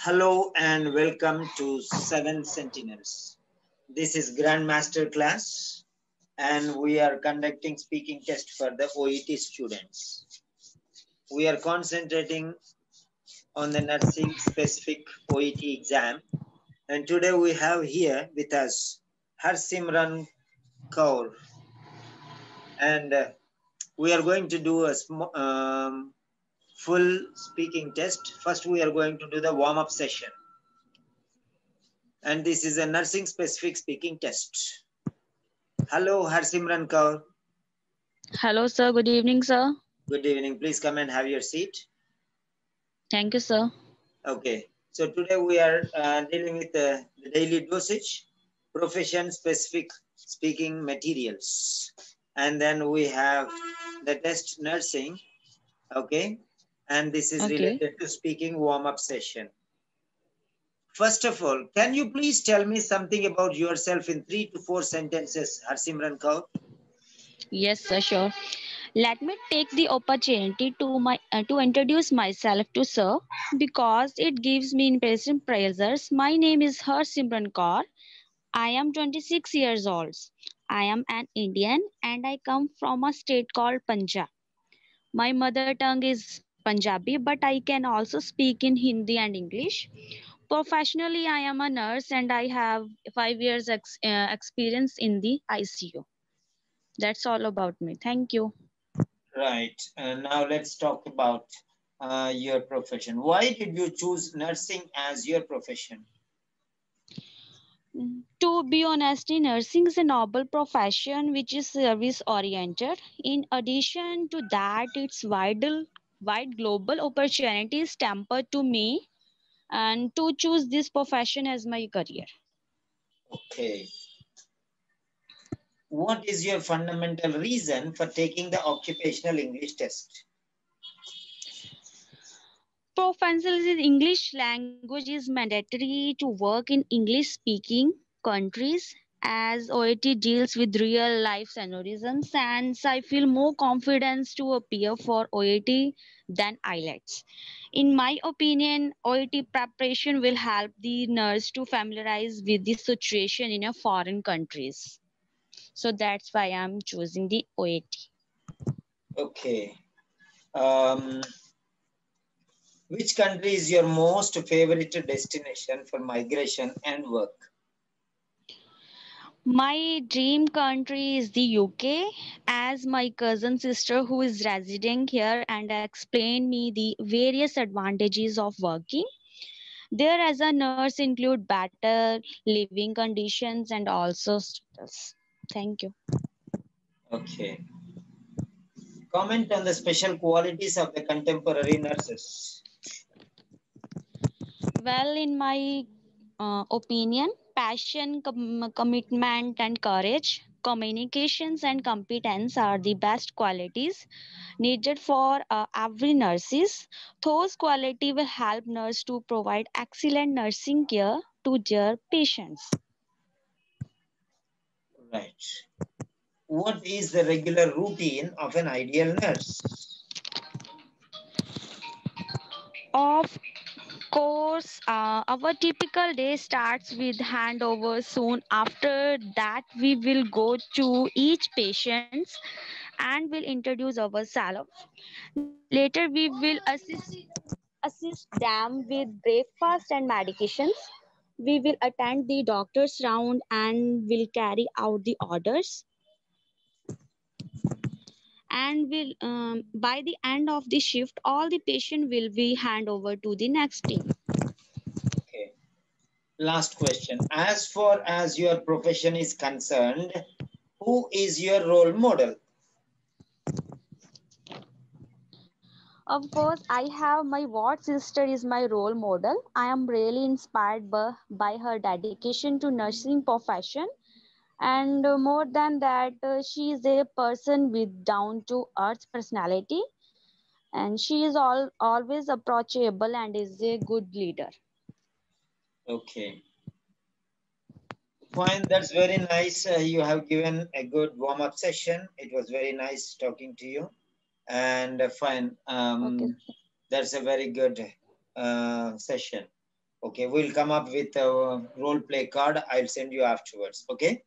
Hello and welcome to Seven Sentinels. This is Grandmaster class and we are conducting speaking test for the OET students. We are concentrating on the nursing specific OET exam and today we have here with us Harsimran Kaur and we are going to do a full speaking test. First we are going to do the warm-up session. And this is a nursing specific speaking test. Hello, Harsimran Kaur. Hello, sir. Good evening, sir. Good evening. Please come and have your seat. Thank you, sir. Okay. So today we are dealing with the daily dosage, profession specific speaking materials. And then we have the test nursing. Okay. And this is Okay. related to speaking warm-up session. First of all, can you please tell me something about yourself in 3 to 4 sentences, Harsimran Kaur? Yes, sir. Sure. Let me take the opportunity to introduce myself to sir because it gives me impressive pleasures. My name is Harsimran Kaur. I am 26 years old. I am an Indian and I come from a state called Punjab. My mother tongue is Punjabi, but I can also speak in Hindi and English. Professionally, I am a nurse and I have 5 years experience in the ICU. That's all about me. Thank you. Right. Now let's talk about your profession. Why did you choose nursing as your profession? To be honest, nursing is a noble profession which is service oriented. In addition to that, its wide global opportunities tempered to me and to choose this profession as my career. Okay. What is your fundamental reason for taking the occupational English test? Proficiency in English language is mandatory to work in English speaking countries as OET deals with real life scenarios and I feel more confidence to appear for OET than IELTS. In my opinion, OET preparation will help the nurse to familiarize with the situation in a foreign countries. So that's why I'm choosing the OET. Okay. Which country is your most favorite destination for migration and work? My dream country is the UK, as my cousin sister who is residing here and explained me the various advantages of working there as a nurse include better living conditions and also status. Thank you. Okay. Comment on the special qualities of the contemporary nurses. Well, in my opinion, passion, commitment, and courage, communications, and competence are the best qualities needed for every nurses. Those qualities will help nurse to provide excellent nursing care to their patients. Right. What is the regular routine of an ideal nurse? Of course, our typical day starts with handover. Soon after that, we will go to each patient and will introduce ourselves. Later, we will assist them with breakfast and medications. We will attend the doctor's round and will carry out the orders. And will by the end of the shift, all the patient will be hand over to the next team. Okay. Last question. As far as your profession is concerned, who is your role model? Of course, I have my ward sister is my role model. I am really inspired by her dedication to nursing profession. And more than that, she is a person with down to earth personality and she is always approachable and is a good leader. Okay. Fine. That's very nice. You have given a good warm-up session. It was very nice talking to you. And fine. Okay. That's a very good session. Okay, we'll come up with a role play card. I'll send you afterwards. Okay.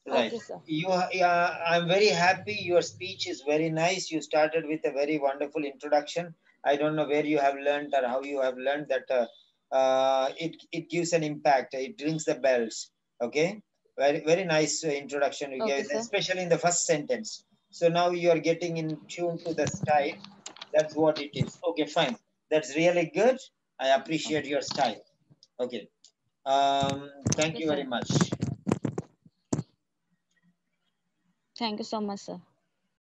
Right. Okay, sir. I'm very happy. Your speech is very nice. You started with a very wonderful introduction. I don't know where you have learned or how you have learned that. It gives an impact. It rings the bells. Okay. Very nice introduction you Okay, gave, sir. especially in the first sentence. So now you are getting in tune to the style. That's what it is. Okay, fine. That's really good. I appreciate your style. Okay. Thank Okay, you very sir. much. Thank you so much, sir.